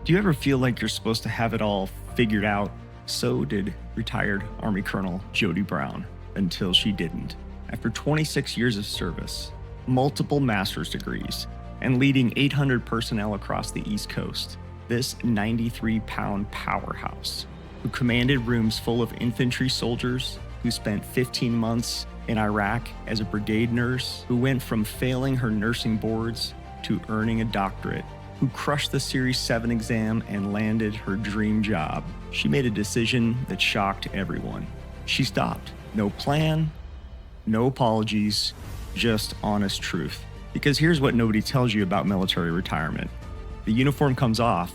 Do you ever feel like you're supposed to have it all figured out? So did retired Army Colonel Jody Brown, until she didn't. After 26 years of service, multiple master's degrees, and leading 800 personnel across the East Coast, this 93-pound powerhouse, who commanded rooms full of infantry soldiers, who spent 15 months in Iraq as a brigade nurse, who went from failing her nursing boards to earning a doctorate, who crushed the Series 7 exam and landed her dream job. She made a decision that shocked everyone. She stopped. No plan, no apologies, just honest truth. Because here's what nobody tells you about military retirement. The uniform comes off,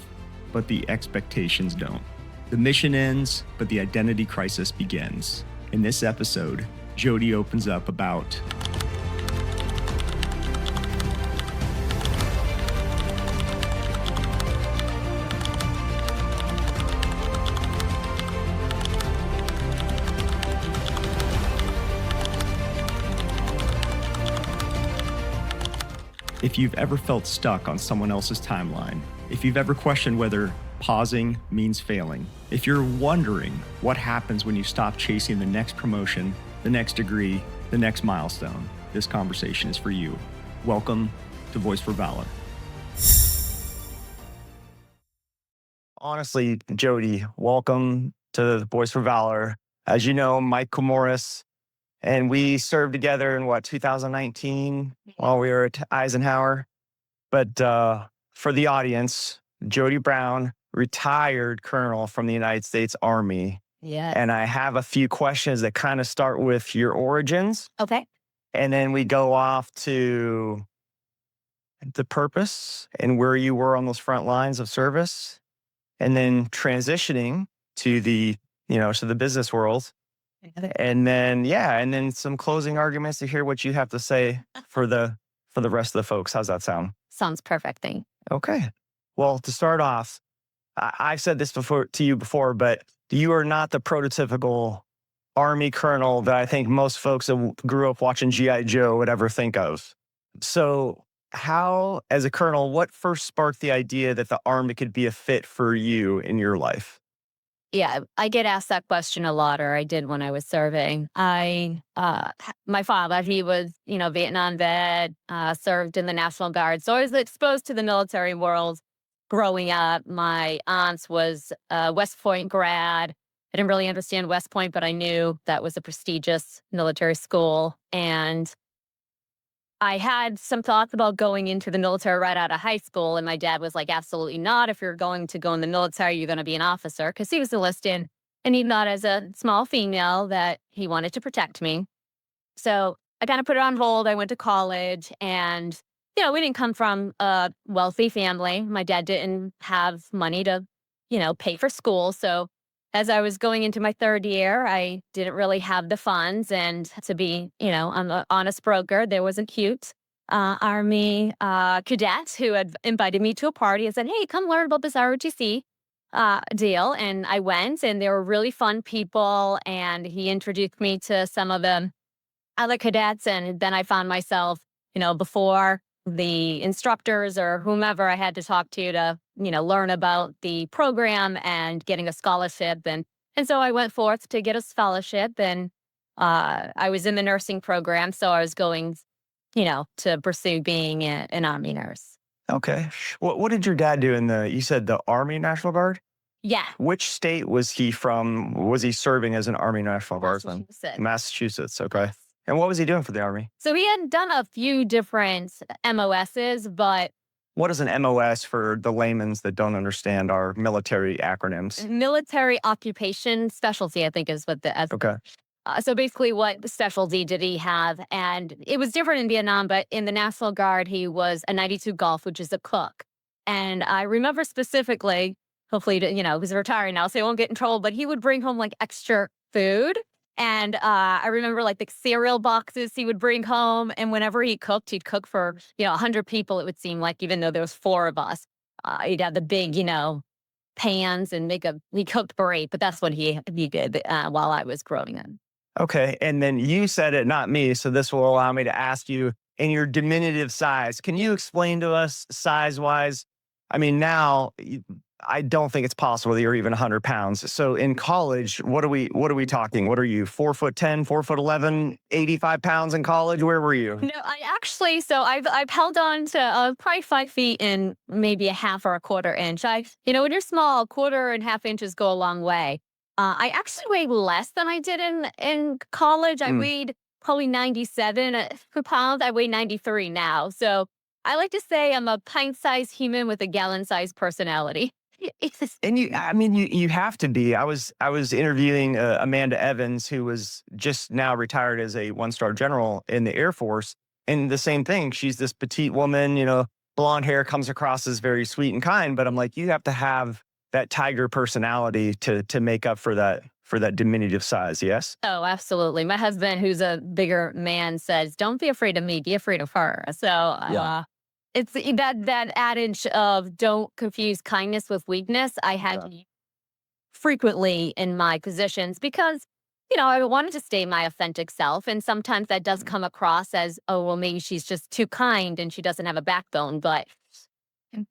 but the expectations don't. The mission ends, but the identity crisis begins. In this episode, Jody opens up about if you've ever felt stuck on someone else's timeline, if you've ever questioned whether pausing means failing, if you're wondering what happens when you stop chasing the next promotion, the next degree, the next milestone, this conversation is for you. Welcome to Voice for Valor. Honestly, Jody, welcome to Voice for Valor. As you know, Mike Morris and we served together in 2019 while we were at Eisenhower. But for the audience, Jody Brown, retired colonel from the United States Army. Yeah. And I have a few questions that kind of start with your origins. Okay. And then we go off to the purpose and where you were on those front lines of service. And then transitioning to the business world. And then some closing arguments to hear what you have to say for the rest of the folks. How's that sound? Sounds perfect. Thank you. Okay. Well, to start off, I've said this to you before, but you are not the prototypical Army colonel that I think most folks that grew up watching G.I. Joe would ever think of. So how, as a colonel, what first sparked the idea that the Army could be a fit for you in your life? Yeah, I get asked that question a lot, or I did when I was serving. My father, he was, Vietnam vet, served in the National Guard. So I was exposed to the military world growing up. My aunt was a West Point grad. I didn't really understand West Point, but I knew that was a prestigious military school. And I had some thoughts about going into the military right out of high school. And my dad was like, absolutely not. If you're going to go in the military, you're going to be an officer, because he was enlisted. And he thought, as a small female, that he wanted to protect me. So I kind of put it on hold. I went to college, and, we didn't come from a wealthy family. My dad didn't have money to, pay for school. So as I was going into my third year, I didn't really have the funds. And to be, I'm an honest broker, there was a cute Army cadet who had invited me to a party and said, hey, come learn about this ROTC deal. And I went, and they were really fun people. And he introduced me to some of the other cadets. And then I found myself, before the instructors or whomever I had to talk to, learn about the program and getting a scholarship. And so I went forth to get a scholarship, and I was in the nursing program. So I was going, to pursue being an Army nurse. Okay. What did your dad do you said the Army National Guard? Yeah. Which state was he from? Was he serving as an Army National Guardsman? Massachusetts. Okay. And what was he doing for the Army? So he had done a few different MOSs, but... What is an MOS for the laymen that don't understand our military acronyms? Military Occupation Specialty, I think, is what the... Okay. So basically, what specialty did he have? And it was different in Vietnam, but in the National Guard, he was a 92 Golf, which is a cook. And I remember specifically, hopefully, he's retiring now, so he won't get in trouble, but he would bring home extra food. And I remember the cereal boxes he would bring home. And whenever he'd cook for, 100 people, it would seem like, even though there was 4 of us. He'd have the big, pans and he cooked great. But that's what he did while I was growing up. Okay. And then you said it, not me. So this will allow me to ask you, in your diminutive size, can you explain to us size-wise I mean, now I don't think it's possible that you're even 100 pounds. So in college, what are we talking? What are you, 4'10", 4'11", 85 pounds in college? Where were you? No, I actually, so I've held on to probably 5 feet and maybe a half or a quarter inch. When you're small, a quarter and half inches go a long way. I actually weigh less than I did in college. I Mm. weighed probably 97 pounds. I weigh 93 now. So I like to say I'm a pint-sized human with a gallon-sized personality. And I mean, you have to be. I was interviewing Amanda Evans, who was just now retired as a 1-star general in the Air Force, and the same thing. She's this petite woman, blonde hair, comes across as very sweet and kind, but I'm like, you have to have that tiger personality to make up for that diminutive size. Yes. Oh, absolutely. My husband, who's a bigger man, says, "Don't be afraid of me, be afraid of her." So Yeah. it's that adage of don't confuse kindness with weakness. I had Yeah. to use frequently in my positions because, I wanted to stay my authentic self. And sometimes that does come across as, oh, well, maybe she's just too kind and she doesn't have a backbone. But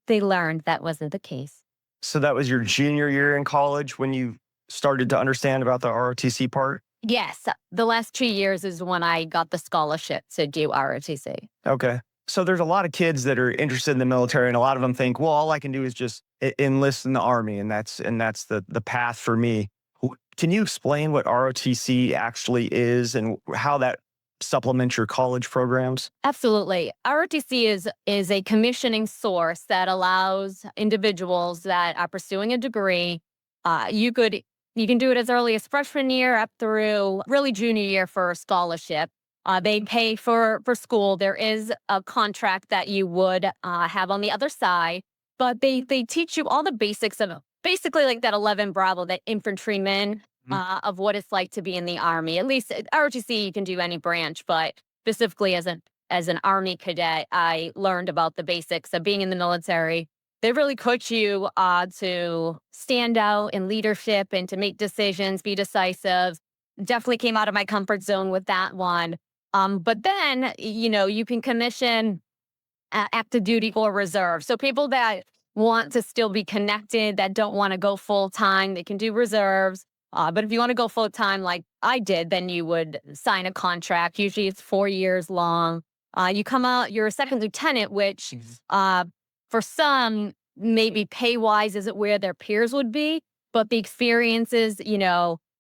they learned that wasn't the case. So that was your junior year in college when you started to understand about the ROTC part? Yes, the last 2 years is when I got the scholarship to do ROTC. Okay. So there's a lot of kids that are interested in the military, and a lot of them think, well, all I can do is just enlist in the Army, and that's the path for me. Can you explain what ROTC actually is and how that supplements your college programs? Absolutely. ROTC is a commissioning source that allows individuals that are pursuing a degree. You can do it as early as freshman year up through really junior year for a scholarship. They pay for school. There is a contract that you would have on the other side, but they teach you all the basics of basically like that 11 Bravo, that infantryman of what it's like to be in the Army. At least at ROTC, you can do any branch, but specifically as an Army cadet, I learned about the basics of being in the military. They really coach you to stand out in leadership and to make decisions, be decisive. Definitely came out of my comfort zone with that one. But then, you can commission active duty or reserve. So people that want to still be connected, that don't want to go full time, they can do reserves. But if you want to go full time, like I did, then you would sign a contract. Usually it's 4 years long. You come out, you're a second lieutenant, which for some, maybe pay wise isn't where their peers would be. But the experiences,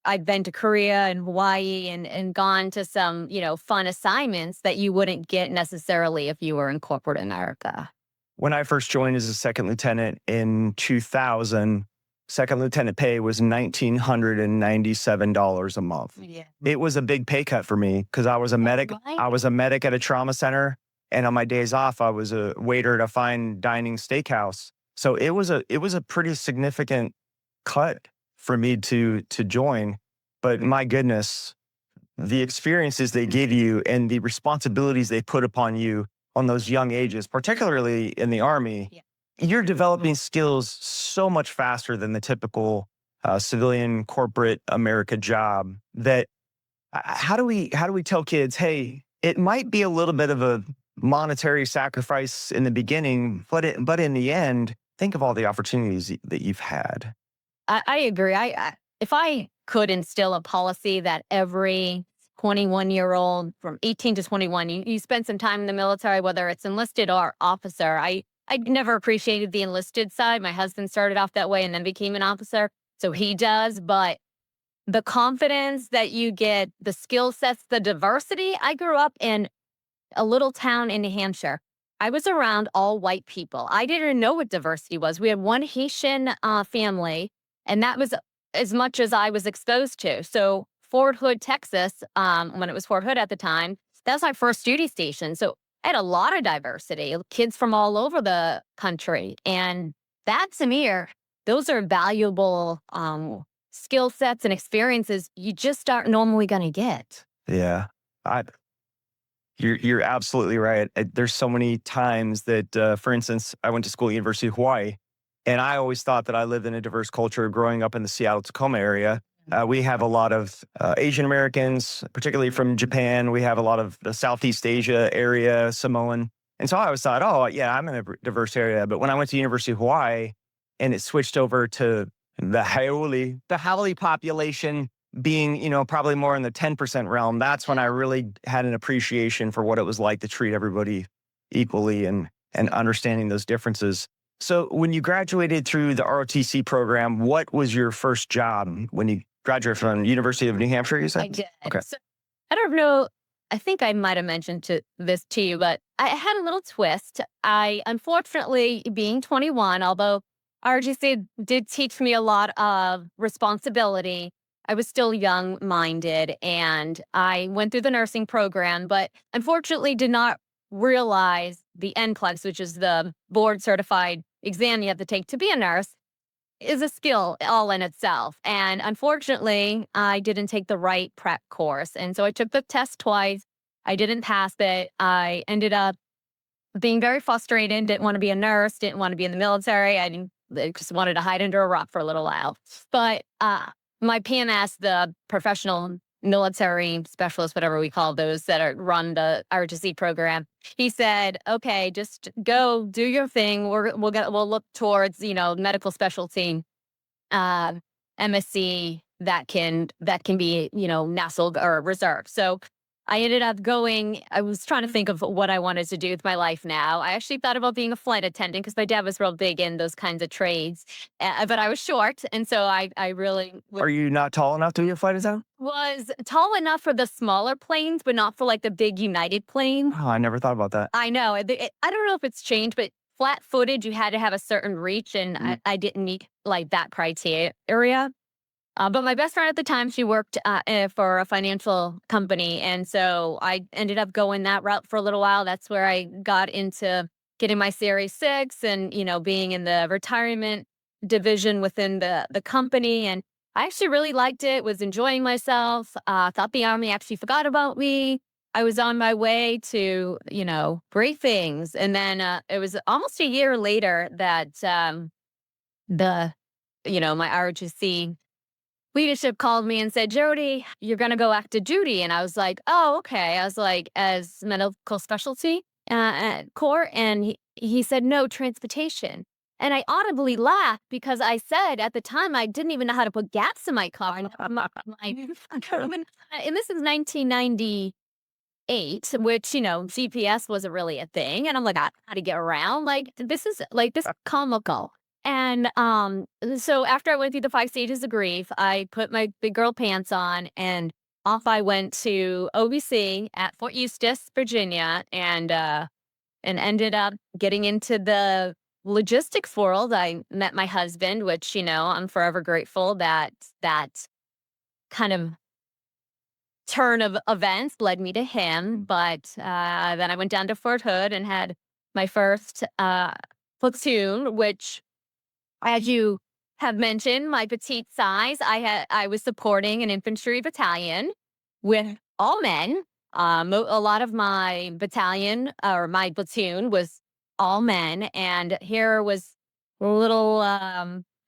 I've been to Korea and Hawaii and gone to some, fun assignments that you wouldn't get necessarily if you were in corporate America. When I first joined as a second lieutenant in 2000, second lieutenant pay was $1,997 a month. Yeah. It was a big pay cut for me because I was a medic. Right. I was a medic at a trauma center, and on my days off, I was a waiter at a fine dining steakhouse. So it was a pretty significant cut for me to join. But my goodness, the experiences they give you and the responsibilities they put upon you on those young ages, particularly in the Army, Yeah. you're developing skills so much faster than the typical civilian corporate America job. That how do we tell kids, hey, it might be a little bit of a monetary sacrifice in the beginning, but in the end, think of all the opportunities that you've had. I agree. If I could instill a policy that every 21-year-old from 18 to 21, you spend some time in the military, whether it's enlisted or officer. I never appreciated the enlisted side. My husband started off that way and then became an officer. So he does. But the confidence that you get, the skill sets, the diversity. I grew up in a little town in New Hampshire. I was around all white people. I didn't know what diversity was. We had one Haitian family, and that was as much as I was exposed to. So Fort Hood, Texas, when it was Fort Hood at the time, that was my first duty station. So I had a lot of diversity, kids from all over the country. And that, to me, those are valuable skill sets and experiences you just aren't normally going to get. Yeah, I you're absolutely right. There's so many times that, for instance, I went to school at University of Hawaii, and I always thought that I lived in a diverse culture growing up in the Seattle-Tacoma area. We have a lot of Asian Americans, particularly from Japan. We have a lot of the Southeast Asia area, Samoan. And so I always thought, oh, yeah, I'm in a diverse area. But when I went to University of Hawaii and it switched over to the Haole population being, probably more in the 10% realm, that's when I really had an appreciation for what it was like to treat everybody equally and understanding those differences. So when you graduated through the ROTC program, what was your first job when you graduated from University of New Hampshire, you I said? did. Okay. So I don't know. I think I might have mentioned this to you, but I had a little twist. I unfortunately, being 21, although RGC did teach me a lot of responsibility, I was still young minded and I went through the nursing program, but unfortunately did not realize the NCLEX, which is the board certified exam you have to take to be a nurse, is a skill all in itself. And unfortunately, I didn't take the right prep course. And so I took the test twice. I didn't pass it. I ended up being very frustrated, didn't want to be a nurse, didn't want to be in the military. I just wanted to hide under a rock for a little while. But my PMS, the professional military specialist, whatever we call those that run the RTC program, he said, "Okay, just go do your thing. We'll look towards medical specialty, uh, MSc that can be nestled or reserved." So I ended up going. I was trying to think of what I wanted to do with my life now. I actually thought about being a flight attendant because my dad was real big in those kinds of trades, but I was short, and so I really Are you not tall enough to be a flight attendant? was tall enough for the smaller planes, but not for like the big United plane. Oh, I never thought about that. I know. I don't know if it's changed, but flat footed, you had to have a certain reach, and I didn't meet like that criteria. But my best friend at the time, she worked for a financial company. And so I ended up going that route for a little while. That's where I got into getting my Series 6 and, being in the retirement division within the company. And I actually really liked it, was enjoying myself. Thought the Army actually forgot about me. I was on my way to, great things. And then it was almost a year later that the, my ROTC leadership called me and said, "Jody, you're going to go active duty." And I was like, "Oh, okay." I was like, "As medical specialty corps?" And he said, "No, transportation." And I audibly laughed because I said at the time I didn't even know how to put gas in my car. And this is 1998, which, GPS wasn't really a thing. And I'm like, I don't know how to get around. This is comical. And so after I went through the 5 stages of grief, I put my big girl pants on and off I went to OBC at Fort Eustis, Virginia, and ended up getting into the logistics world. I met my husband, which, I'm forever grateful that kind of turn of events led me to him. But then I went down to Fort Hood and had my first platoon, which, as you have mentioned, my petite size, I was supporting an infantry battalion with all men. A lot of my battalion or my platoon was all men, and here was little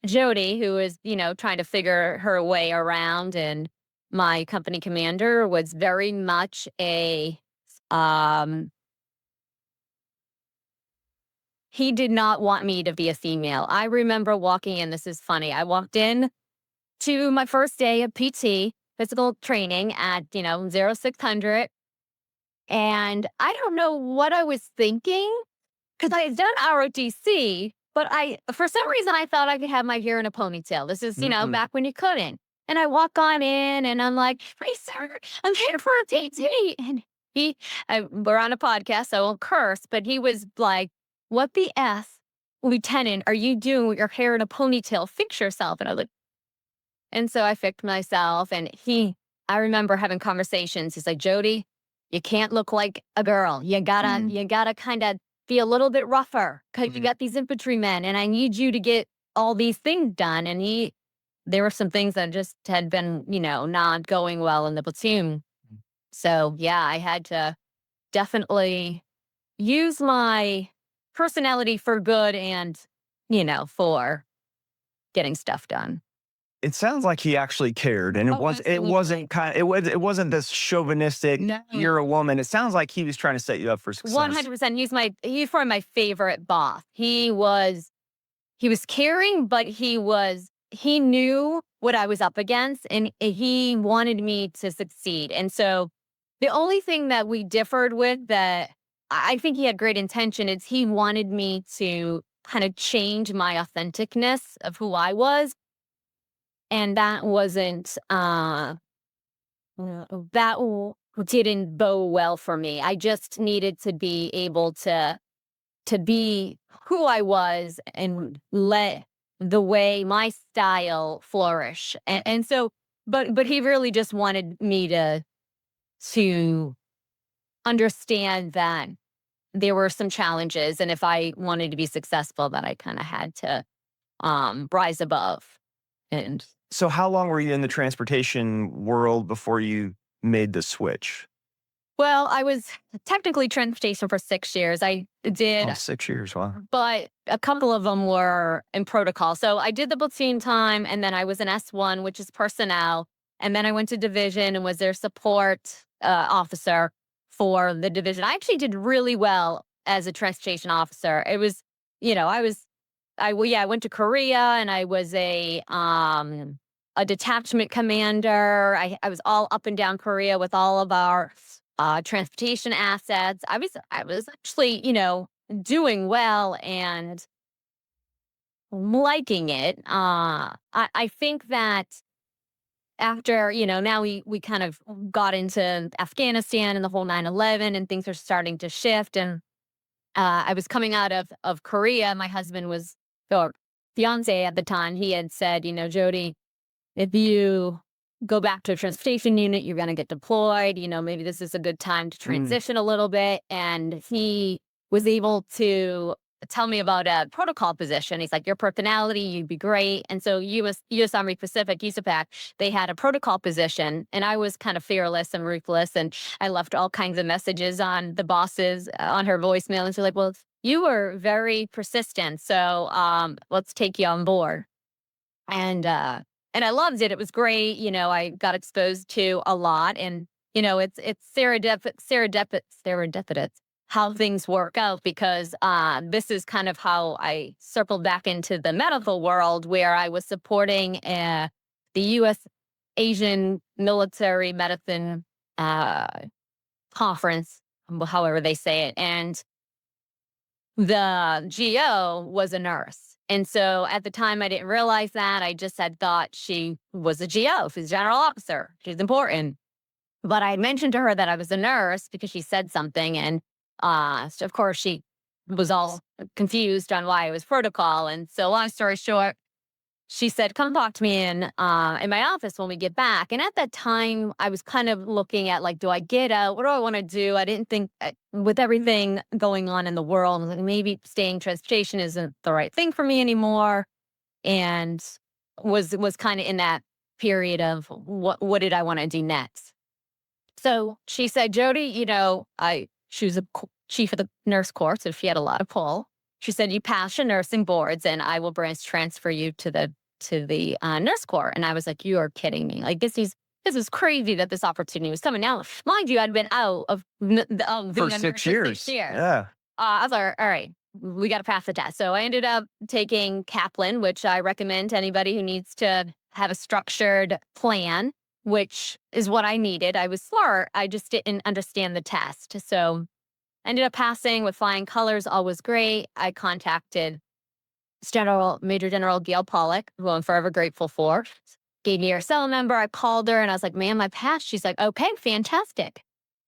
Jody, who was trying to figure her way around, and my company commander was very much a um, he did not want me to be a female. I remember walking in, this is funny. I walked in to my first day of PT, physical training at, 0600. And I don't know what I was thinking because I had done ROTC, but for some reason, I thought I could have my hair in a ponytail. This is, back when you couldn't. And I walk on in and I'm like, "Hey, sir, I'm here for a PT." And we're on a podcast, so I won't curse, but he was like, "What the F, Lieutenant, are you doing with your hair in a ponytail? Fix yourself." And I was like, and so I fixed myself. And I remember having conversations. He's like, "Jody, you can't look like a girl. You gotta kind of be a little bit rougher because you got these infantrymen and I need you to get all these things done." And there were some things that just had been, not going well in the platoon. So yeah, I had to definitely use my personality for good and, for getting stuff done. It sounds like he actually cared, and Oh, it absolutely. wasn't it wasn't this chauvinistic, No. "You're a woman." It sounds like he was trying to set you up for success. 100%. He's probably my favorite boss. He was caring, but he knew what I was up against and he wanted me to succeed. And so the only thing that we differed with that I think he had great intention is he wanted me to kind of change my authenticness of who I was. And that wasn't that didn't bow well for me. I just needed to be able to be who I was and let the way my style flourish. And so, but he really just wanted me to understand that there were some challenges, and if I wanted to be successful, that I kind of had to rise above. And So how long were you in the transportation world before you made the switch? well, I was technically transportation for 6 years. I did Oh, 6 years, wow. but a couple of them were in protocol. So I did the platoon time, and then I was an S1, which is personnel. And then I went to division and was their support officer for the division. I actually did really well as a transportation officer. It was, I went to Korea and I was a detachment commander. I was all up and down Korea with all of our transportation assets. I was actually, doing well and liking it. I think that after, now we kind of got into Afghanistan and the whole 9/11 and things are starting to shift. And I was coming out of Korea. My husband was, or fiance at the time, he had said, Jody, if you go back to a transportation unit, you're going to get deployed. Maybe this is a good time to Mm. transition a little bit. And he was able to tell me about a protocol position. He's like, your personality, you'd be great. And so US Army Pacific, USAPAC, they had a protocol position. And I was kind of fearless and ruthless. And I left all kinds of messages on the bosses, on her voicemail. And she's like, well, you were very persistent. So let's take you on board. And I loved it. It was great. I got exposed to a lot, and it's serendipitous how things work out because this is kind of how I circled back into the medical world where I was supporting the U.S. Asian Military Medicine uh, conference, however they say it, and the GO was a nurse. And so at the time, I didn't realize that. I just had thought she was a GO. She's a general officer. She's important. But I had mentioned to her that I was a nurse because she said something. And so of course, she was all confused on why it was protocol. And so, long story short, she said, come talk to me in my office when we get back. And at that time, I was kind of looking at like, do I get out? What do I want to do? I didn't think with everything going on in the world, like maybe staying transportation isn't the right thing for me anymore. And was kind of in that period of what did I want to do next? So she said, Jody, she was a chief of the nurse corps, so she had a lot of pull. She said, you pass your nursing boards and I will branch transfer you to the nurse corps. And I was like, you are kidding me. Like this is crazy that this opportunity was coming. Now, mind you, I'd been out of For being a nurse 6 for years. 6 years. Yeah. I was like, all right, we got to pass the test. So I ended up taking Kaplan, which I recommend to anybody who needs to have a structured plan, which is what I needed. I was smart. I just didn't understand the test. So I ended up passing with flying colors. All was great. I contacted Major General Gail Pollock, who I'm forever grateful for. Gave me her cell number. I called her and I was like, ma'am, I passed. She's like, okay, fantastic.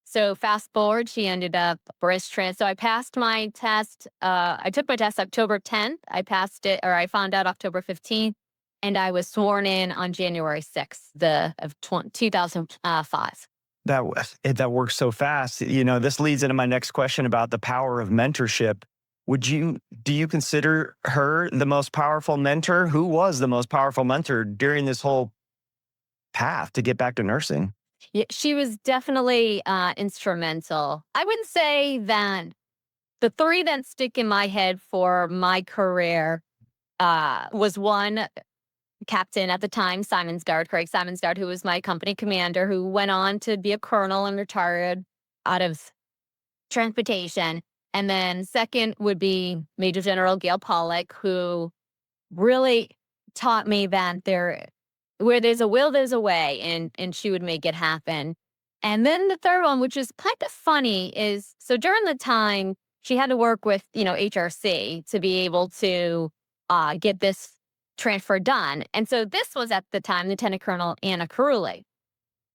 So fast forward, she ended up breast trans. So I passed my test. I took my test October 10th. I passed it, or I found out October 15th. And I was sworn in on January 6th, of 2005. That works so fast. This leads into my next question about the power of mentorship. Do you consider her the most powerful mentor? Who was the most powerful mentor during this whole path to get back to nursing? Yeah, she was definitely instrumental. I would say that the three that stick in my head for my career was one. Captain at the time, Craig Simonsgard, who was my company commander, who went on to be a colonel and retired out of transportation. And then second would be Major General Gail Pollock, who really taught me that where there's a will, there's a way, and she would make it happen. And then the third one, which is kind of funny, is so during the time she had to work with, HRC to be able to get this transfer done. And so this was at the time Lieutenant Colonel Anna Carulli,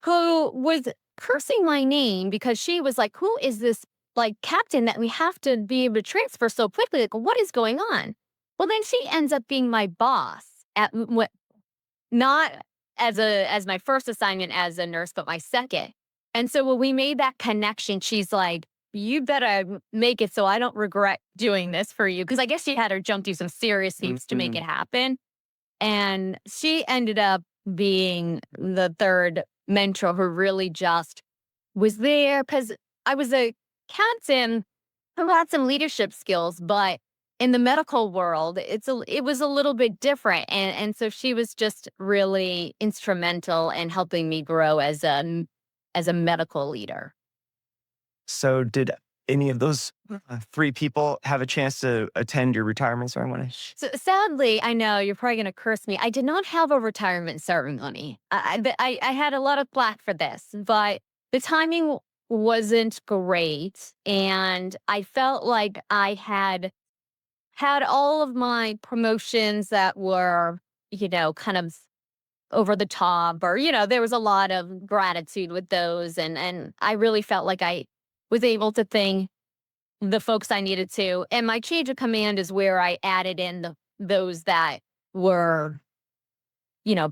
who was cursing my name because she was like, who is this like captain that we have to be able to transfer so quickly? Like, what is going on? Well, then she ends up being my boss at what, not as my first assignment as a nurse, but my second. And so when we made that connection, she's like, you better make it so I don't regret doing this for you. Because I guess she had her jump through some serious hoops to make it happen. And she ended up being the third mentor who really just was there because I was a captain who had some leadership skills, but in the medical world, it was a little bit different. And so she was just really instrumental in helping me grow as a medical leader. So did any of those three people have a chance to attend your retirement ceremony? So sadly, I know you're probably going to curse me. I did not have a retirement ceremony. I had a lot of flack for this, but the timing wasn't great. And I felt like I had all of my promotions that were, kind of over the top, or, there was a lot of gratitude with those. And I really felt like I was able to thank the folks I needed to. And my change of command is where I added in those that were,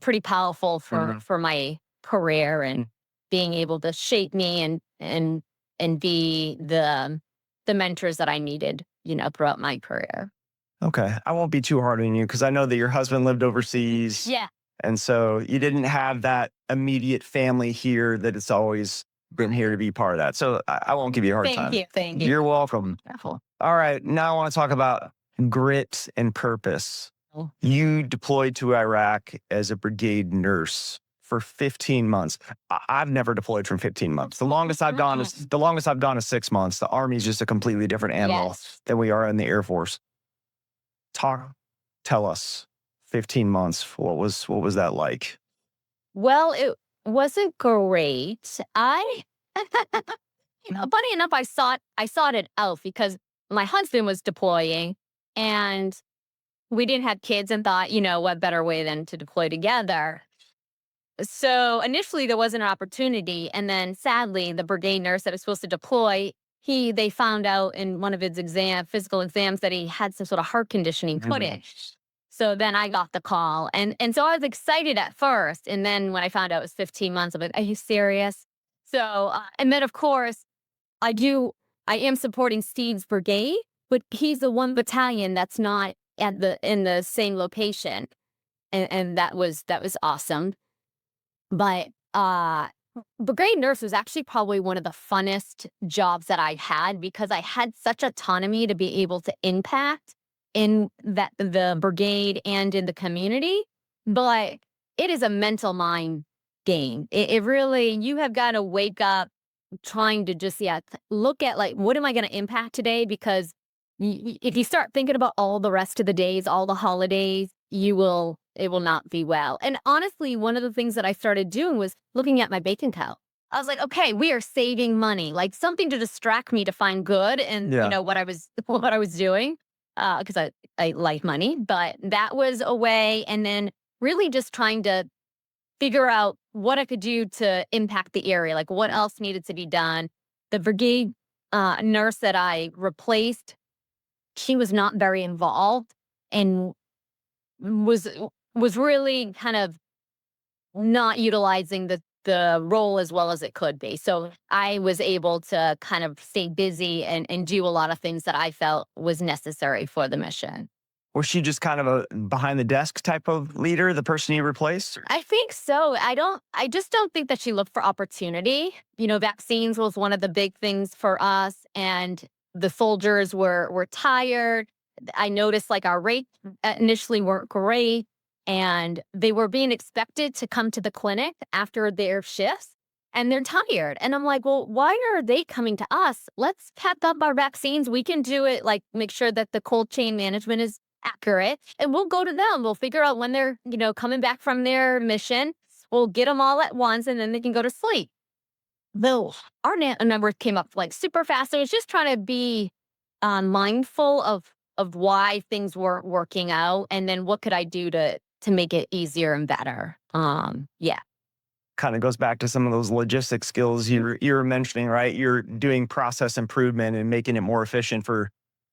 pretty powerful for my career and being able to shape me and be the mentors that I needed, throughout my career. Okay. I won't be too hard on you because I know that your husband lived overseas. Yeah. And so you didn't have that immediate family here that it's always been here to be part of that. So I won't give you a hard time. Thank you. You're welcome. All right. Now I want to talk about grit and purpose. Oh. You deployed to Iraq as a brigade nurse for 15 months. I've never deployed for 15 months. The longest I've gone is 6 months. The Army is just a completely different animal than we are in the Air Force. Tell us, 15 months. What was that like? Well, it wasn't great. Funny enough, I sought it out because my husband was deploying and we didn't have kids and thought, what better way than to deploy together. So initially there wasn't an opportunity. And then sadly, the brigade nurse that was supposed to deploy, they found out in one of his physical exams that he had some sort of heart condition he couldn't. So then I got the call. And so I was excited at first. And then when I found out it was 15 months, I'm like, are you serious? So, and then of course, I am supporting Steve's brigade, but he's the one battalion that's not in the same location. And that was awesome. But brigade nurse was actually probably one of the funnest jobs that I had because I had such autonomy to be able to impact in the brigade and in the community. But it is a mental mind game. It really, you have got to wake up trying to just, look at like, what am I going to impact today? Because if you start thinking about all the rest of the days, all the holidays, it will not be well. And honestly, one of the things that I started doing was looking at my bank account. I was like, okay, we are saving money, like something to distract me to find good and what I was doing, because I like money, but that was a way. And then really just trying to figure out what I could do to impact the area, like what else needed to be done. The brigade nurse that I replaced, she was not very involved and was really kind of not utilizing the role as well as it could be. So I was able to kind of stay busy and do a lot of things that I felt was necessary for the mission. Was she just kind of a behind the desk type of leader, the person you replaced? I think so. I just don't think that she looked for opportunity. Vaccines was one of the big things for us, and the soldiers were tired. I noticed like our rates initially weren't great. and they were being expected to come to the clinic after their shifts, and they're tired. And I'm like, well, why are they coming to us? Let's pack up our vaccines. We can do it, like make sure that the cold chain management is accurate, and we'll go to them. We'll figure out when they're, coming back from their mission. We'll get them all at once, and then they can go to sleep. Though our number came up like super fast. So I was just trying to be mindful of why things weren't working out, and then what could I do to make it easier and better. Yeah. Kind of goes back to some of those logistic skills you were mentioning, right? You're doing process improvement and making it more efficient for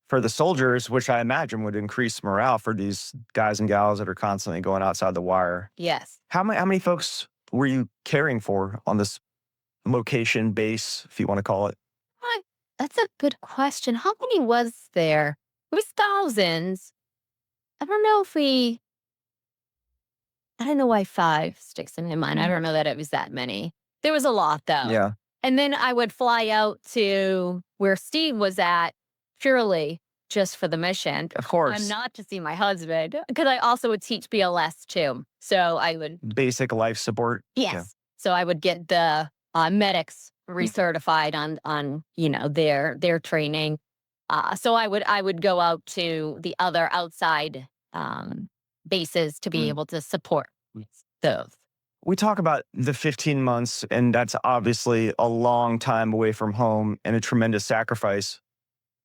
the soldiers, which I imagine would increase morale for these guys and gals that are constantly going outside the wire. Yes. How many folks were you caring for on this location base, if you want to call it? Right. That's a good question. How many was there? It was thousands. I don't know if I don't know why five sticks in my mind. I don't know that it was that many. There was a lot though. Yeah. And then I would fly out to where Steve was at purely just for the mission. Of course. I'm not to see my husband, because I also would teach BLS too. So I would, Basic life support. yes. Yeah. So I would get the medics recertified on their training. So I would go out to the other outside bases to be able to support those. We talk about the 15 months, and that's obviously a long time away from home and a tremendous sacrifice.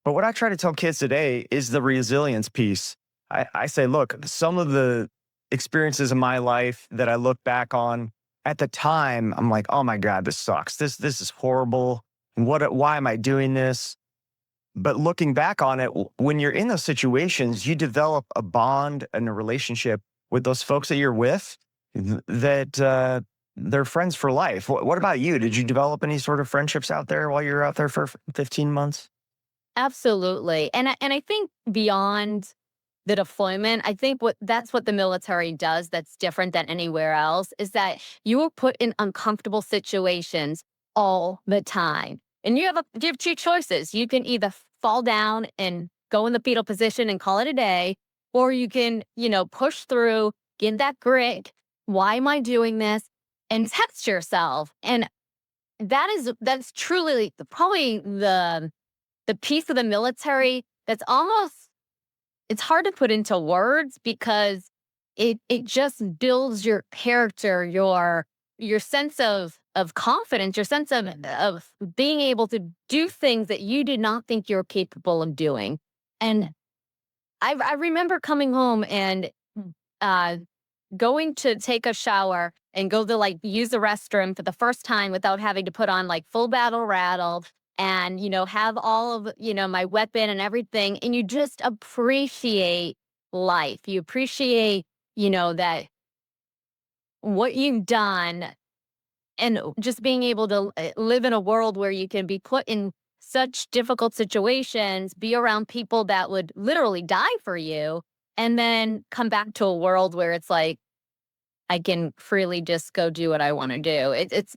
But what I try to tell kids today is the resilience piece. I say, look, some of the experiences in my life that I look back on at the time, I'm like, oh my God, this sucks. This is horrible. Why am I doing this? But looking back on it, when you're in those situations, you develop a bond and a relationship with those folks that you're with that they're friends for life. What about you? Did you develop any sort of friendships out there while you were out there for 15 months? Absolutely. And I think beyond the deployment, I think that's what the military does that's different than anywhere else, is that you are put in uncomfortable situations all the time. And you have two choices. You can either fall down and go in the fetal position and call it a day, or you can, push through, get that grit. Why am I doing this? And test yourself. And that's truly probably the piece of the military that's almost, it's hard to put into words, because it just builds your character, your sense of confidence, your sense of being able to do things that you did not think you were capable of doing. And I remember coming home and going to take a shower and go to use the restroom for the first time without having to put on full battle rattle and have all of my weapon and everything, and you just appreciate life. You appreciate that what you've done, and just being able to live in a world where you can be put in such difficult situations, be around people that would literally die for you, and then come back to a world where it's like, I can freely just go do what I want to do. It's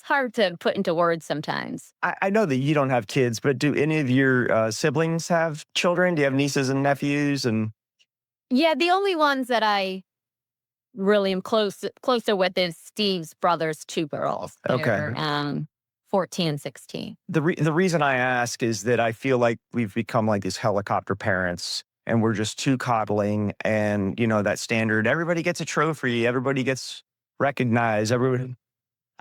hard to put into words sometimes. I know that you don't have kids, but do any of your siblings have children? Do you have nieces and nephews? And Yeah, the only ones that I really am closer with is Steve's brother's two girls. Okay. They're 14 and 16. the reason I ask is that I feel like we've become like these helicopter parents, and we're just too coddling, and that standard, everybody gets a trophy, everybody gets recognized, everybody.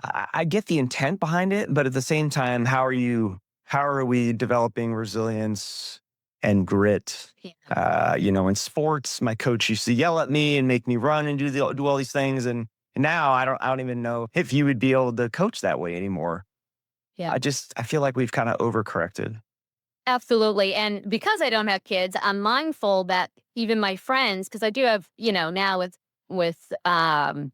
I get the intent behind it, but at the same time, how are we developing resilience and grit? Yeah. In sports, my coach used to yell at me and make me run and do all these things, and now I don't even know if you would be able to coach that way anymore. Yeah. I feel like we've kind of overcorrected. Absolutely. And because I don't have kids, I'm mindful that even my friends, because I do have, now with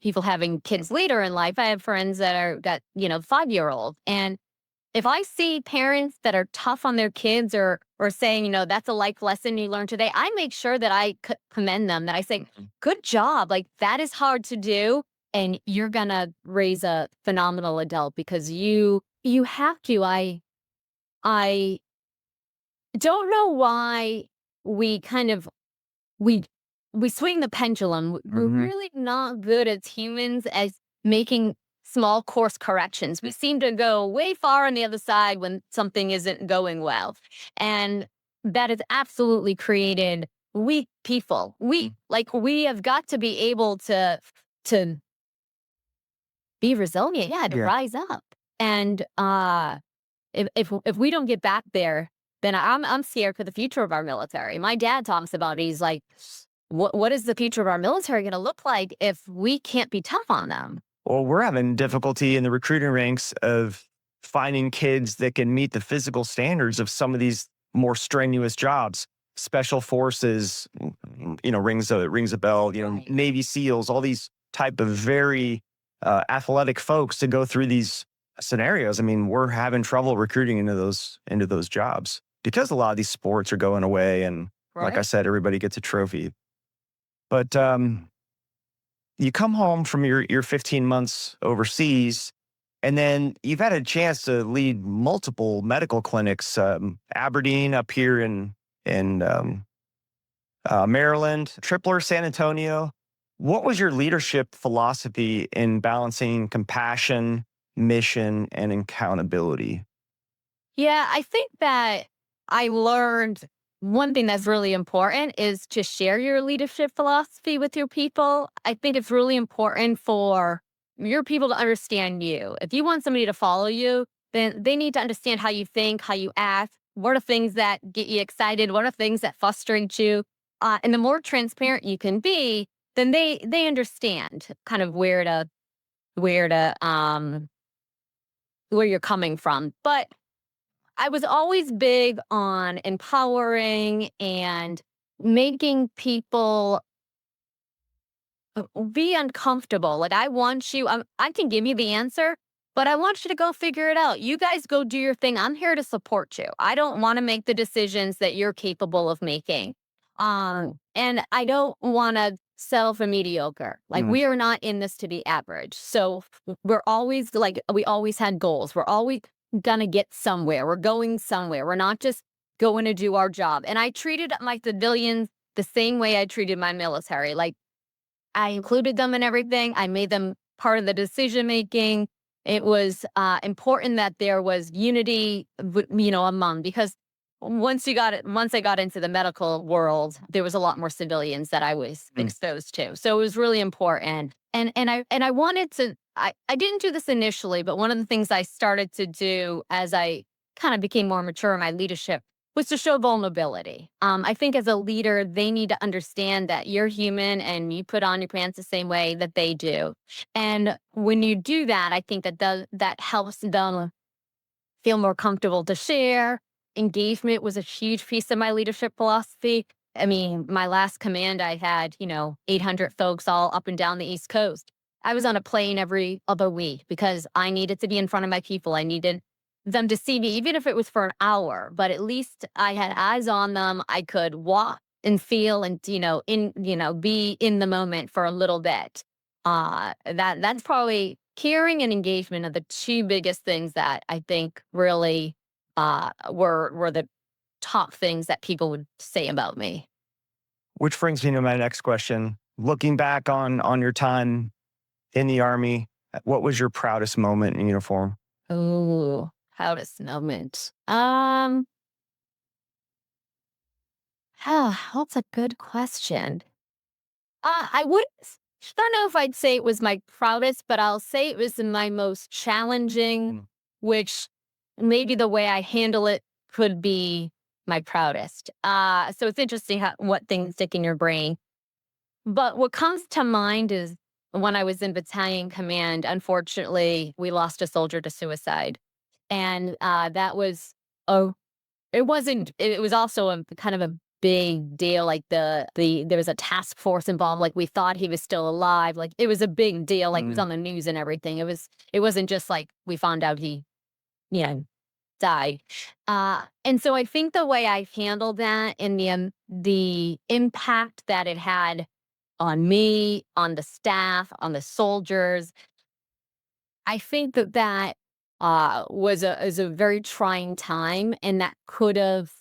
people having kids later in life, I have friends that got 5-year-old. And if I see parents that are tough on their kids, or saying, that's a life lesson you learned today, I make sure that I commend them, that I say, good job. Like, that is hard to do. And you're going to raise a phenomenal adult, because you have to. I don't know why we we swing the pendulum. We're Hmm. really not good as humans as making small course corrections. We seem to go way far on the other side when something isn't going well. And that has absolutely created weak people. We have got to be able to be resilient, yeah, to Yeah. rise up. And if we don't get back there, then I'm scared for the future of our military. My dad talks about it. He's like, what is the future of our military going to look like if we can't be tough on them? Well, we're having difficulty in the recruiting ranks of finding kids that can meet the physical standards of some of these more strenuous jobs. Special forces, rings a bell. Right. Navy SEALs, all these type of very athletic folks to go through these scenarios. I mean, we're having trouble recruiting into those jobs because a lot of these sports are going away, and like I Right. said, everybody gets a trophy. But you come home from your 15 months overseas, and then you've had a chance to lead multiple medical clinics, Aberdeen up here in Maryland, Tripler, San Antonio. What was your leadership philosophy in balancing compassion, mission, and accountability? Yeah, I think that I learned one thing that's really important is to share your leadership philosophy with your people. I think it's really important for your people to understand you. If you want somebody to follow you, then they need to understand how you think, how you act. What are things that get you excited? What are things that frustrate you? And the more transparent you can be, then they understand kind of where to where you're coming from. But I was always big on empowering and making people be uncomfortable. Like, I want you, I can give you the answer, but I want you to go figure it out. You guys go do your thing. I'm here to support you. I don't want to make the decisions that you're capable of making. And I don't want to sell for mediocre. Like, Mm. we are not in this to be average. So we're always like, we always had goals. We're always gonna get somewhere. We're going somewhere. We're not just going to do our job. And I treated my civilians the same way I treated my military. Like, I included them in everything. I made them part of the decision making. It was important that there was unity, among, because once I got into the medical world, there was a lot more civilians that I was Mm. exposed to. So it was really important. And I wanted to. I didn't do this initially, but one of the things I started to do as I kind of became more mature in my leadership was to show vulnerability. I think as a leader, they need to understand that you're human and you put on your pants the same way that they do. And when you do that, I think that helps them feel more comfortable to share. Engagement was a huge piece of my leadership philosophy. I mean, my last command, I had, 800 folks all up and down the East Coast. I was on a plane every other week because I needed to be in front of my people. I needed them to see me, even if it was for an hour, but at least I had eyes on them. I could walk and feel and, be in the moment for a little bit. That's probably caring and engagement are the two biggest things that I think really were the top things that people would say about me. Which brings me to my next question. Looking back on your time in the Army, what was your proudest moment in uniform? Oh, proudest moment. That's a good question. I would don't know if I'd say it was my proudest, but I'll say it was my most challenging, Mm. which maybe the way I handle it could be my proudest. So it's interesting what things stick in your brain. But what comes to mind is when I was in battalion command, unfortunately, we lost a soldier to suicide. And that was a it wasn't it was also a kind of a big deal, like, there was a task force involved, like, we thought he was still alive, like, it was a big deal, like, it was Mm. on the news and everything. It wasn't just like we found out he, you know, died. And so I think the way I handled that and the impact that it had on me, on the staff, on the soldiers, I think that was a very trying time, and that could have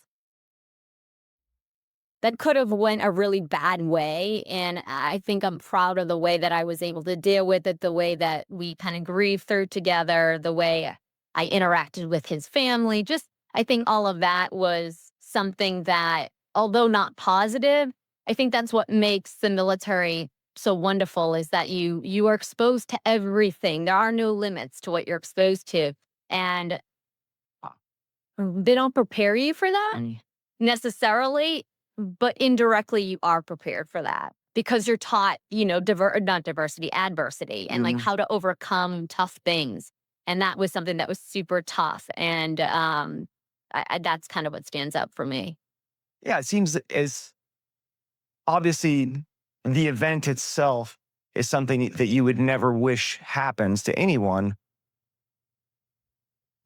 that could have went a really bad way. And I think I'm proud of the way that I was able to deal with it, the way that we kind of grieved through together, the way I interacted with his family. Just, I think all of that was something that, although not positive, I think that's what makes the military so wonderful, is that you are exposed to everything. There are no limits to what you're exposed to. And they don't prepare you for that necessarily, but indirectly you are prepared for that because you're taught, not diversity, adversity, and like how to overcome tough things. And that was something that was super tough. And that's kind of what stands out for me. Yeah, it seems as obviously the event itself is something that you would never wish happens to anyone,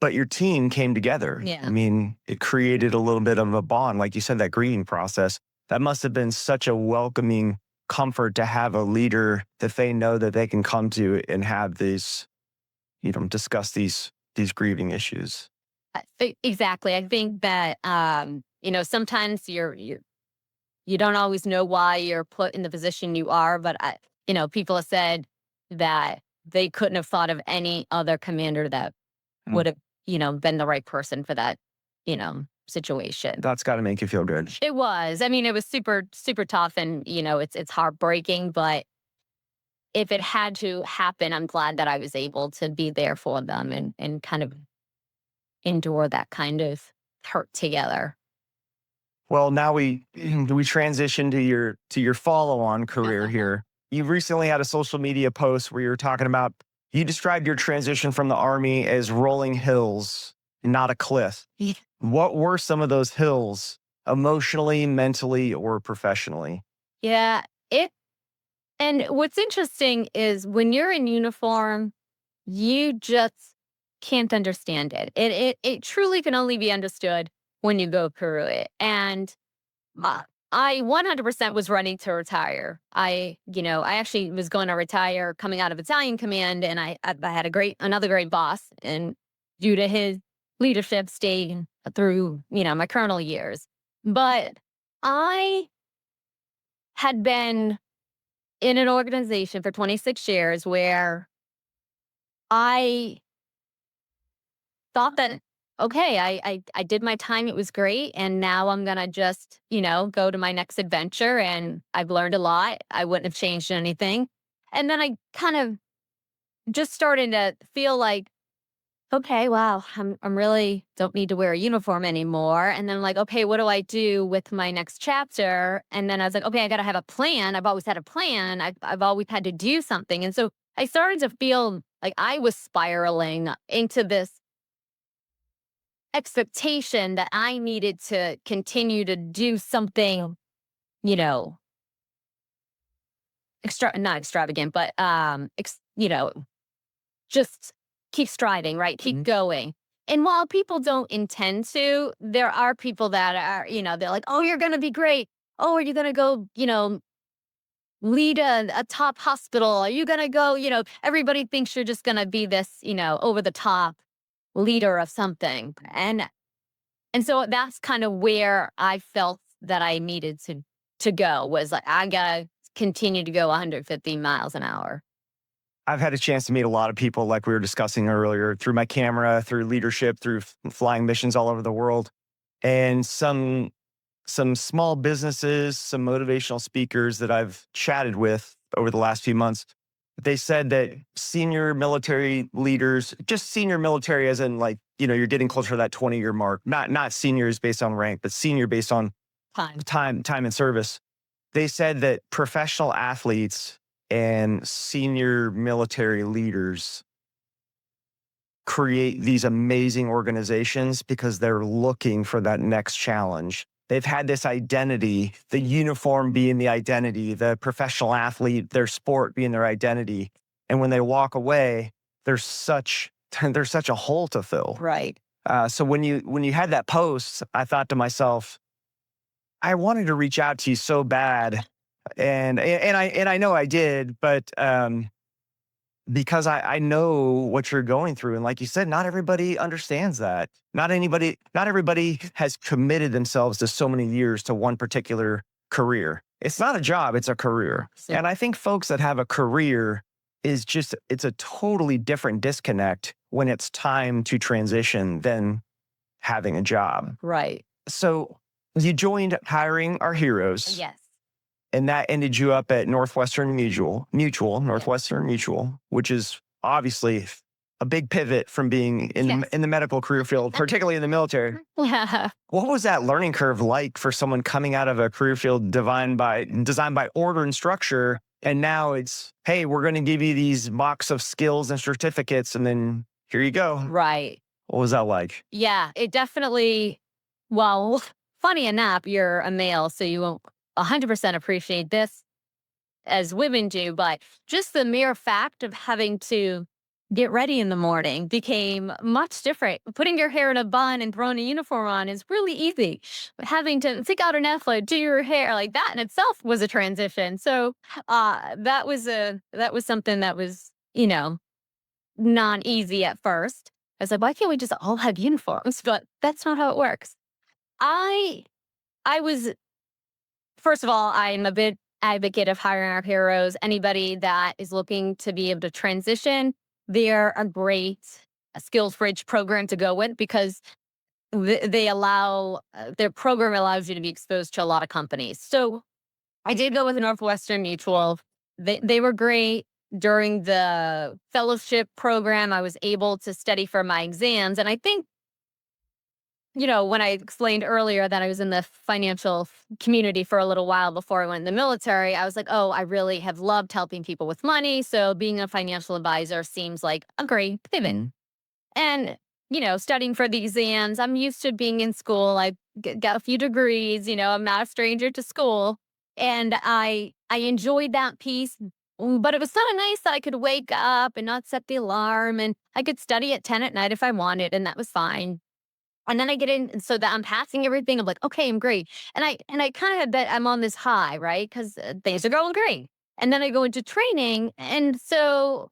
but your team came together. Yeah. I mean, it created a little bit of a bond. Like you said, that grieving process, that must have been such a welcoming comfort to have a leader that they know that they can come to and have these, discuss these grieving issues. Exactly. I think that, sometimes you don't always know why you're put in the position you are, but people have said that they couldn't have thought of any other commander that would have, been the right person for that, situation. That's got to make you feel good. It was. I mean, it was super, super tough, and it's heartbreaking. But if it had to happen, I'm glad that I was able to be there for them and kind of endure that kind of hurt together. Well, now we transition to your follow-on career here. You recently had a social media post where you were talking about, you described your transition from the Army as rolling hills, not a cliff. Yeah. What were some of those hills, emotionally, mentally, or professionally? Yeah. And what's interesting is when you're in uniform, you just can't understand it. It truly can only be understood when you go through it. And I 100% was ready to retire. I actually was going to retire coming out of battalion command, and I had another great boss, and due to his leadership, stayed through my colonel years. But I had been in an organization for 26 years where I thought that, okay, I did my time, it was great, and now I'm gonna just, go to my next adventure, and I've learned a lot. I wouldn't have changed anything. And then I kind of just started to feel like, okay, wow, I'm really don't need to wear a uniform anymore. And then like, okay, what do I do with my next chapter? And then I was like, okay, I gotta have a plan. I've always had a plan. I've always had to do something. And so I started to feel like I was spiraling into this expectation that I needed to continue to do something, you know, not extravagant, but just keep striving, right? Keep going. And while people don't intend to, there are people that are, they're like, oh, you're going to be great. Oh, are you going to go, lead a top hospital? Are you going to go, everybody thinks you're just going to be this, over the top leader of something. And so that's kind of where I felt that I needed to go, was like, I got to continue to go 150 miles an hour. I've had a chance to meet a lot of people, like we were discussing earlier, through my camera, through leadership, through flying missions all over the world, and some small businesses, some motivational speakers that I've chatted with over the last few months. They said that senior military leaders, just senior military as in like, you're getting closer to that 20-year mark, not seniors based on rank, but senior based on time and service. They said that professional athletes and senior military leaders create these amazing organizations because they're looking for that next challenge. They've had this identity, the uniform being the identity, the professional athlete, their sport being their identity. And when they walk away, there's such a hole to fill. Right. So when you had that post, I thought to myself, I wanted to reach out to you so bad. And I know I did, but because I know what you're going through. And like you said, not everybody understands that. Not everybody has committed themselves to so many years to one particular career. It's not a job, it's a career. So, And I think folks that have a career it's a totally different disconnect when it's time to transition than having a job. right. So you joined Hiring Our Heroes, Yes. and that ended you up at Northwestern Mutual, which is obviously a big pivot from being Yes. in the medical career field, particularly in the military. Yeah. What was that learning curve like for someone coming out of a career field designed by order and structure? And now it's, hey, we're going to give you these mocks of skills and certificates, and then here you go. Right. What was that like? Yeah. It definitely, well, funny enough, you're a male, so you won't 100% appreciate this as women do, but just the mere fact of having to get ready in the morning became much different. Putting your hair in a bun and throwing a uniform on is really easy. But having to take out an effort, do your hair, like that in itself was a transition. So that was something that was, not easy at first. I was like, why can't we just all have uniforms? But that's not how it works. I I was First of all, I'm a big advocate of hiring our heroes. Anybody that is looking to be able to transition, they're a great skills bridge program to go with because their program allows you to be exposed to a lot of companies. So I did go with Northwestern Mutual. They were great. During the fellowship program, I was able to study for my exams. And I think when I explained earlier that I was in the financial community for a little while before I went in the military, I was like, oh, I really have loved helping people with money. So being a financial advisor seems like a great pivot. And, studying for the exams, I'm used to being in school. I got a few degrees, I'm not a stranger to school. And I enjoyed that piece. But it was kind of nice that I could wake up and not set the alarm and I could study at 10 at night if I wanted, and that was fine. And then I get in, so that I'm passing everything. I'm like, okay, I'm great. And I kind of had that I'm on this high, right? Because things are going great. And then I go into training, and so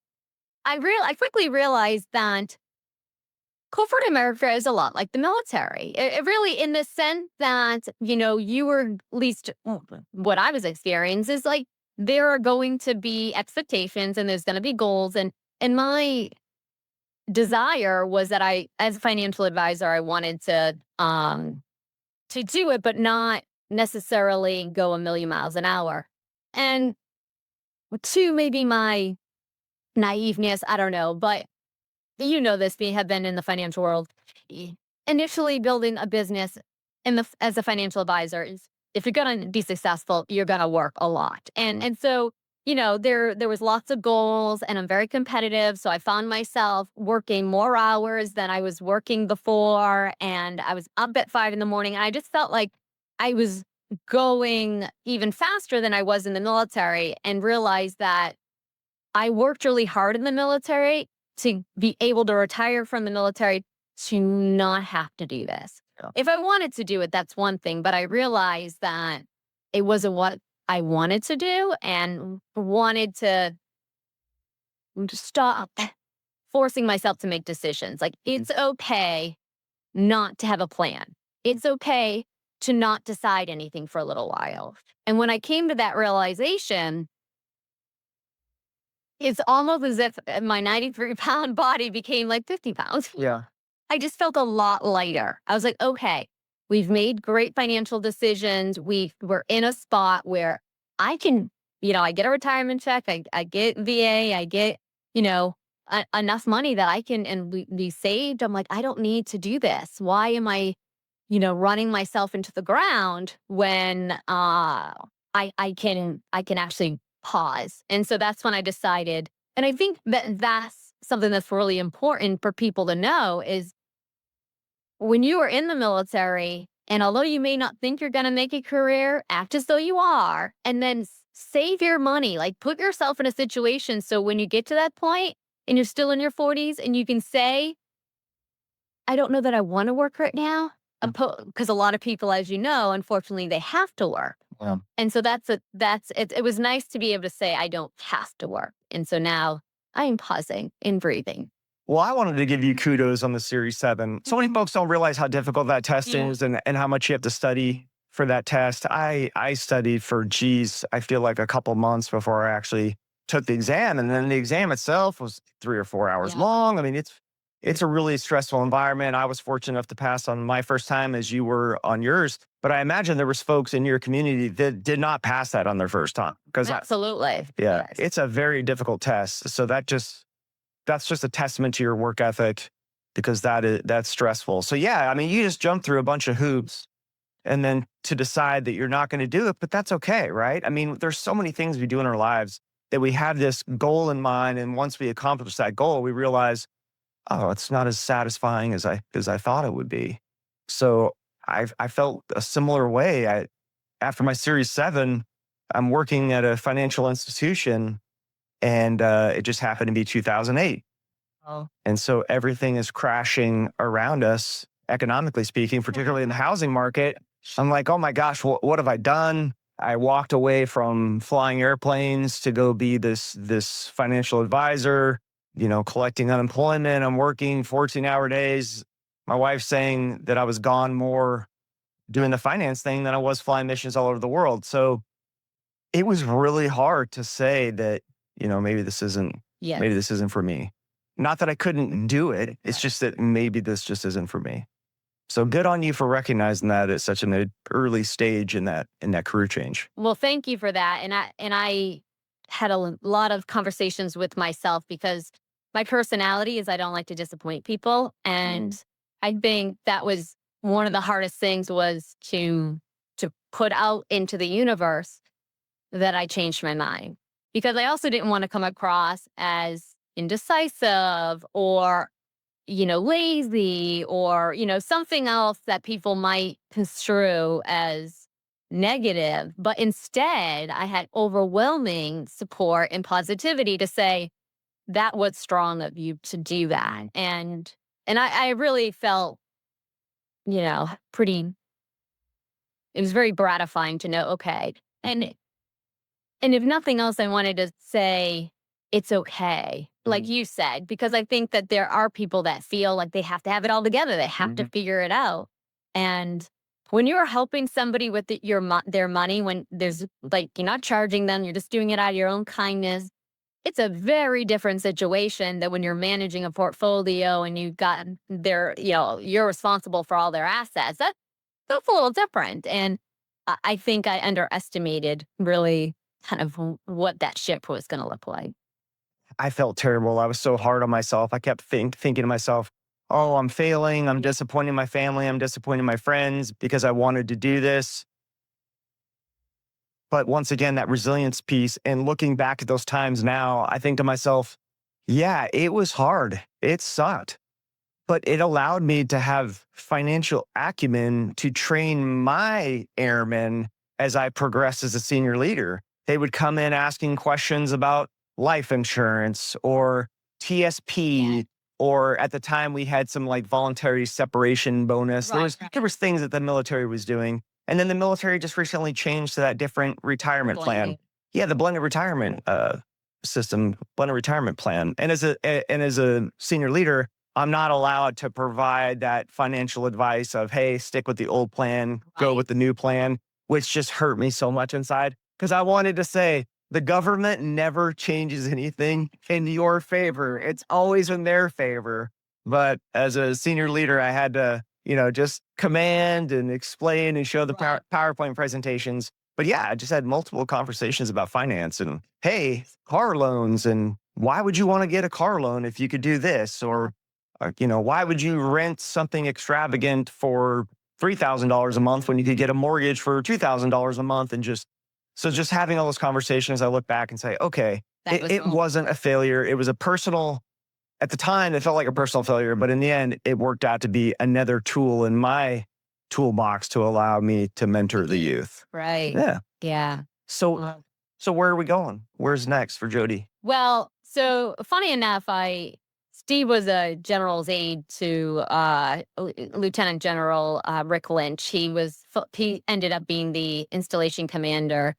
I quickly realized that corporate America is a lot like the military. It really, in the sense that you were, at least what I was experiencing is like there are going to be expectations and there's going to be goals, and my desire was that as a financial advisor, I wanted to do it, but not necessarily go a million miles an hour. And two, maybe my naiveness, I don't know, but this, we have been in the financial world. Initially building a business as a financial advisor is, if you're going to be successful, you're going to work a lot. And so there was lots of goals, and I'm very competitive. So I found myself working more hours than I was working before. And I was up at 5 a.m. and I just felt like I was going even faster than I was in the military, and realized that I worked really hard in the military to be able to retire from the military to not have to do this. Yeah. If I wanted to do it, that's one thing. But I realized that it wasn't what I wanted to do, and wanted to stop forcing myself to make decisions. Like, it's okay not to have a plan. It's okay to not decide anything for a little while. And when I came to that realization, it's almost as if my 93-pound body became like 50 pounds. Yeah. I just felt a lot lighter. I was like, okay, we've made great financial decisions. We're in a spot where I can, I get a retirement check, I get VA, I get, enough money that I can, and we saved. I'm like, I don't need to do this. Why am I, running myself into the ground when I can actually pause? And so that's when I decided, and I think that's something that's really important for people to know, is when you are in the military, and although you may not think you're going to make a career, act as though you are, and then save your money. Like, put yourself in a situation so when you get to that point and you're still in your 40s and you can say, I don't know that I want to work right now. Because a lot of people, as you know, unfortunately, they have to work. Yeah. And so that's it. It was nice to be able to say, I don't have to work. And so now I am pausing and breathing. Well, I wanted to give you kudos on the Series 7. So many folks don't realize how difficult that test is and how much you have to study for that test. I studied for, I feel like a couple months before I actually took the exam. And then the exam itself was 3 or 4 hours long. I mean, it's a really stressful environment. I was fortunate enough to pass on my first time as you were on yours. But I imagine there was folks in your community that did not pass that on their first time. Because Absolutely. yeah, Yes. it's a very difficult test. So that's just a testament to your work ethic because that's stressful. So yeah, I mean, you just jump through a bunch of hoops and then to decide that you're not going to do it, but that's okay, right? I mean, there's so many things we do in our lives that we have this goal in mind. And once we accomplish that goal, we realize, oh, it's not as satisfying as I thought it would be. So I felt a similar way. After my Series 7, I'm working at a financial institution and it just happened to be 2008. Oh. And so everything is crashing around us, economically speaking, particularly in the housing market. I'm like, oh my gosh, what have I done? I walked away from flying airplanes to go be this financial advisor, collecting unemployment. I'm working 14-hour days. My wife's saying that I was gone more doing the finance thing than I was flying missions all over the world. So it was really hard to say that, maybe this isn't for me. Not that I couldn't do it. It's just that maybe this just isn't for me. So good on you for recognizing that at such an early stage in that career change. Well, thank you for that. And I had a lot of conversations with myself because my personality is I don't like to disappoint people. And I think that was one of the hardest things was to put out into the universe that I changed my mind. Because I also didn't want to come across as indecisive or lazy or, something else that people might construe as negative. But instead, I had overwhelming support and positivity to say, that was strong of you to do that. And I really felt, pretty, it was very gratifying to know, okay. And if nothing else, I wanted to say, it's okay, like you said, because I think that there are people that feel like they have to have it all together. They have to figure it out. And when you're helping somebody with their money, when there's like, you're not charging them, you're just doing it out of your own kindness. It's a very different situation than when you're managing a portfolio and you've got you're responsible for all their assets. That's a little different. And I think I underestimated really kind of what that ship was going to look like. I felt terrible. I was so hard on myself. I kept thinking to myself, oh, I'm failing. I'm disappointing my family. I'm disappointing my friends because I wanted to do this. But once again, that resilience piece and looking back at those times now, I think to myself, yeah, it was hard. It sucked. But it allowed me to have financial acumen to train my airmen as I progressed as a senior leader. They would come in asking questions about life insurance or TSP, or at the time we had some like voluntary separation bonus. There was things that the military was doing. And then the military just recently changed to that different retirement plan. Yeah, the blended retirement system, blended retirement plan. And as a senior leader, I'm not allowed to provide that financial advice of, hey, stick with the old plan, go with the new plan, which just hurt me so much inside. Because I wanted to say, the government never changes anything in your favor. It's always in their favor. But as a senior leader, I had to, just command and explain and show the PowerPoint presentations. But yeah, I just had multiple conversations about finance and, hey, car loans. And why would you want to get a car loan if you could do this? Or why would you rent something extravagant for $3,000 a month when you could get a mortgage for $2,000 a month? And just having all those conversations, I look back and say, okay, it wasn't a failure. It was a personal, at the time, it felt like a personal failure, but in the end, it worked out to be another tool in my toolbox to allow me to mentor the youth. Right. Yeah. Yeah. So where are we going? Where's next for Jody? Well, so funny enough, Steve was a general's aide to Lieutenant General Rick Lynch. He ended up being the installation commander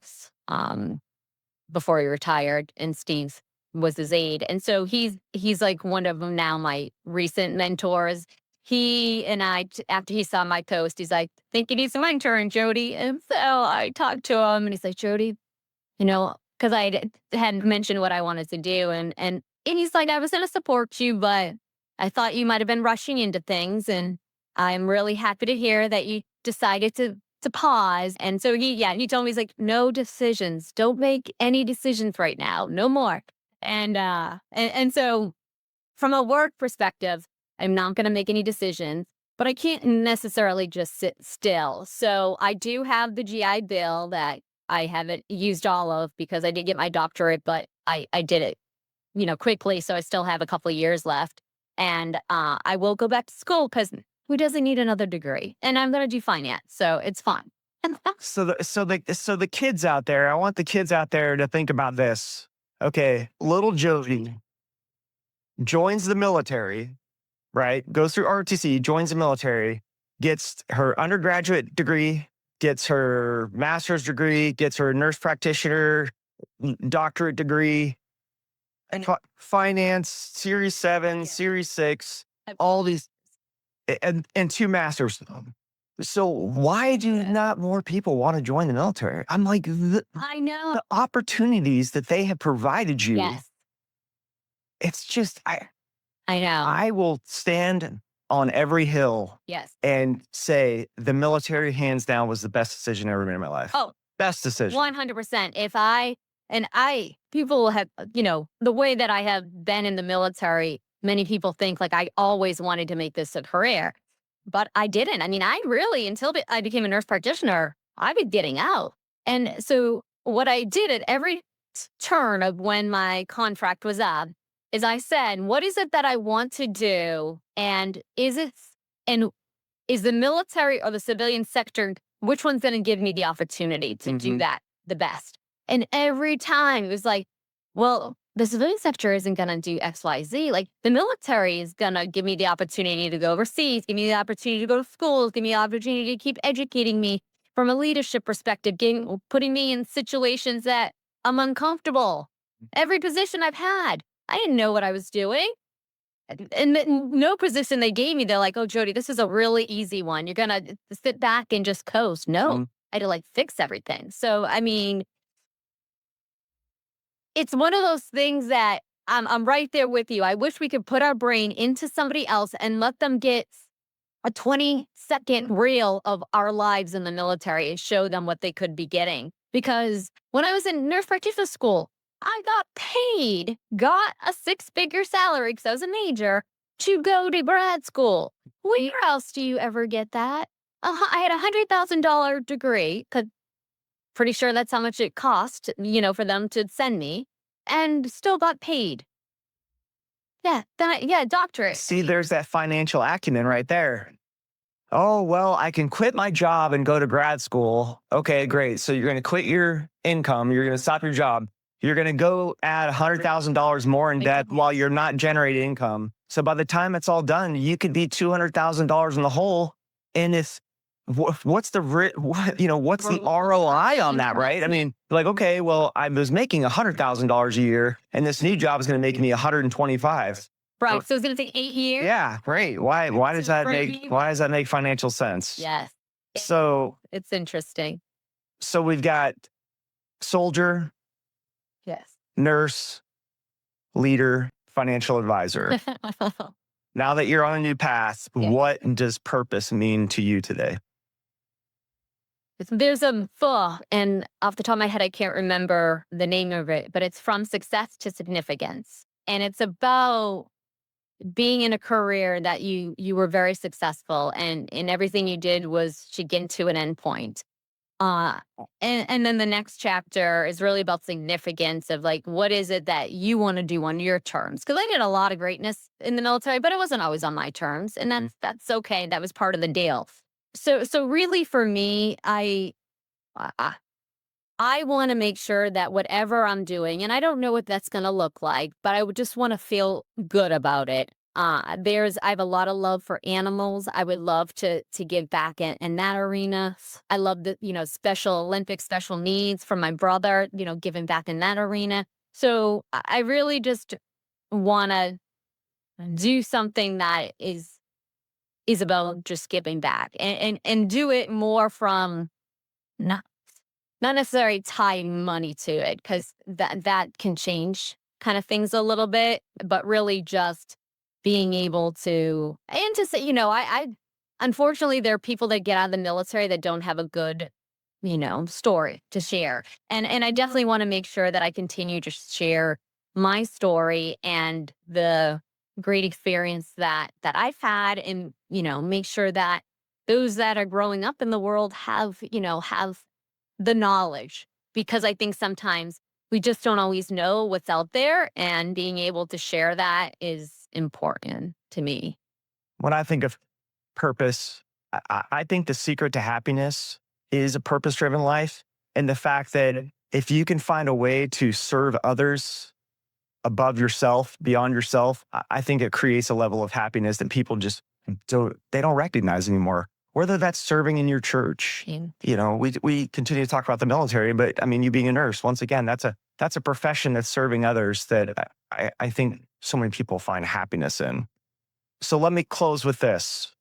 before he retired in Steve's was his aide. And so he's like one of them now, my recent mentors. He and after he saw my post, he's like, think you need some mentoring, Jody. And so I talked to him and he's like, Jody, because hadn't mentioned what I wanted to do. And he's like, I was going to support you, but I thought you might have been rushing into things. And I'm really happy to hear that you decided to pause. And so he told me, he's like, no decisions. Don't make any decisions right now. No more. And so from a work perspective, I'm not going to make any decisions, but I can't necessarily just sit still. So I do have the GI Bill that I haven't used all of because I did get my doctorate, but I did it, quickly. So I still have a couple of years left. And I will go back to school because who doesn't need another degree? And I'm going to do finance. So it's fun. So the kids out there, I want the kids out there to think about this. Okay, little Jody joins the military, right? Goes through ROTC, joins the military, gets her undergraduate degree, gets her master's degree, gets her nurse practitioner doctorate degree, and finance, Series 7, Series 6, all these, and 2 masters. So why do not more people want to join the military? I'm like, I know. the opportunities that they have provided you. Yes, It's just, I know. I will stand on every hill Yes. and say the military hands down was the best decision I ever made in my life. Oh, Best decision. 100%. People have, the way that I have been in the military, many people think like I always wanted to make this a career, but I didn't. I mean, I really, until I became a nurse practitioner, I was getting out. And so what I did at every turn of when my contract was up is I said, what is it that I want to do? And is the military or the civilian sector, which one's going to give me the opportunity to do that the best? And every time it was like, well, the civilian sector isn't going to do X, Y, Z. Like the military is going to give me the opportunity to go overseas, give me the opportunity to go to schools, give me the opportunity to keep educating me from a leadership perspective, putting me in situations that I'm uncomfortable. Every position I've had, I didn't know what I was doing. And no position they gave me, they're like, oh, Jody, this is a really easy one. You're going to sit back and just coast. No, I had to like fix everything. So, I mean, it's one of those things that I'm right there with you. I wish we could put our brain into somebody else and let them get a 20-second reel of our lives in the military and show them what they could be getting. Because when I was in nurse practitioner school, I got a 6-figure salary because I was a major to go to grad school. Where else do you ever get that? I had a $100,000 degree because pretty sure that's how much it cost, for them to send me, and still got paid. Yeah, doctorate. See, there's that financial acumen right there. Oh, well, I can quit my job and go to grad school. Okay, great. So you're going to quit your income. You're going to stop your job. You're going to go add $100,000 more in debt while you're not generating income. So by the time it's all done, you could be $200,000 in the hole. And what's the ROI on that, right? I mean, like, okay, well, I was making $100,000 a year, and this new job is going to make me 125. Right. So it's going to take 8 years. Yeah, great. Why does that make financial sense? Yes. So it's interesting. So we've got soldier, yes, nurse, leader, financial advisor. Now that you're on a new path, what does purpose mean to you today? There's and off the top of my head, I can't remember the name of it, but it's From Success to Significance. And it's about being in a career that you were very successful and everything you did was to get to an end point. And then the next chapter is really about significance of like, what is it that you want to do on your terms? Because I did a lot of greatness in the military, but it wasn't always on my terms. And that's okay. That was part of the deal. So really for me, I want to make sure that whatever I'm doing, and I don't know what that's going to look like, but I would just want to feel good about it. I have a lot of love for animals. I would love to give back in that arena. I love the, Special Olympics, special needs from my brother, giving back in that arena. So I really just want to do something that is about just giving back, and do it more from not not necessarily tying money to it, because that can change kind of things a little bit, but really just being able to, and to say, I unfortunately, there are people that get out of the military that don't have a good, story to share. And I definitely want to make sure that I continue to share my story and the great experience that I've had, and, make sure that those that are growing up in the world have the knowledge, because I think sometimes we just don't always know what's out there, and being able to share that is important to me. When I think of purpose, I think the secret to happiness is a purpose driven life. And the fact that if you can find a way to serve others above yourself, beyond yourself, I think it creates a level of happiness that people just they don't recognize anymore. Whether that's serving in your church, And we continue to talk about the military, but I mean, you being a nurse, once again, that's a profession that's serving others that I think so many people find happiness in. So let me close with this.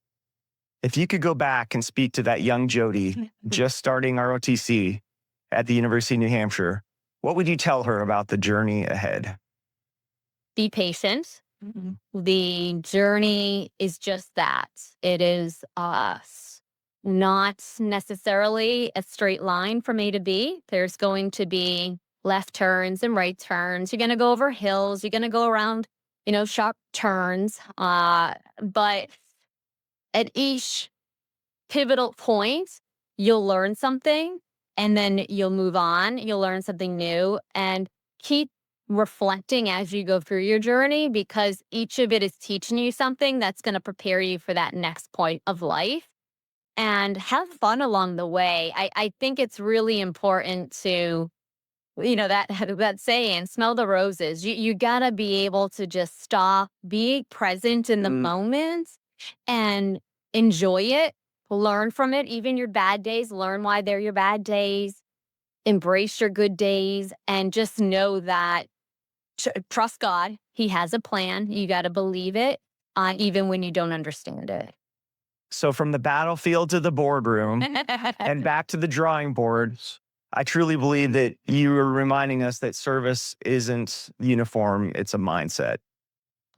If you could go back and speak to that young Jody just starting ROTC at the University of New Hampshire, what would you tell her about the journey ahead? be patient. The journey is just that. It is not necessarily a straight line from A to B. There's going to be left turns and right turns. You're going to go over hills. You're going to go around, sharp turns. But at each pivotal point, you'll learn something, and then you'll move on. You'll learn something new, and keep reflecting as you go through your journey, because each of it is teaching you something that's going to prepare you for that next point of life. And have fun along the way. I think it's really important to, that that saying, smell the roses. You gotta be able to just stop, be present in the moment, and enjoy it, learn from it. Even your bad days, learn why they're your bad days, embrace your good days, and just know that trust God. He has a plan. You got to believe it, even when you don't understand it. So from the battlefield to the boardroom and back to the drawing boards, I truly believe that you are reminding us that service isn't uniform, it's a mindset.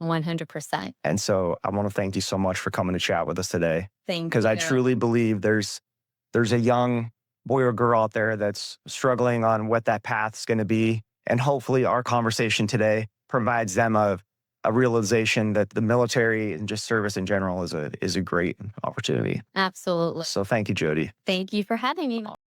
100%. And so I want to thank you so much for coming to chat with us today, Thank because I you. truly believe there's a young boy or girl out there that's struggling on what that path's going to be. And hopefully our conversation today provides them a realization that the military and just service in general is a great opportunity. Absolutely. So thank you, Jody. Thank you for having me.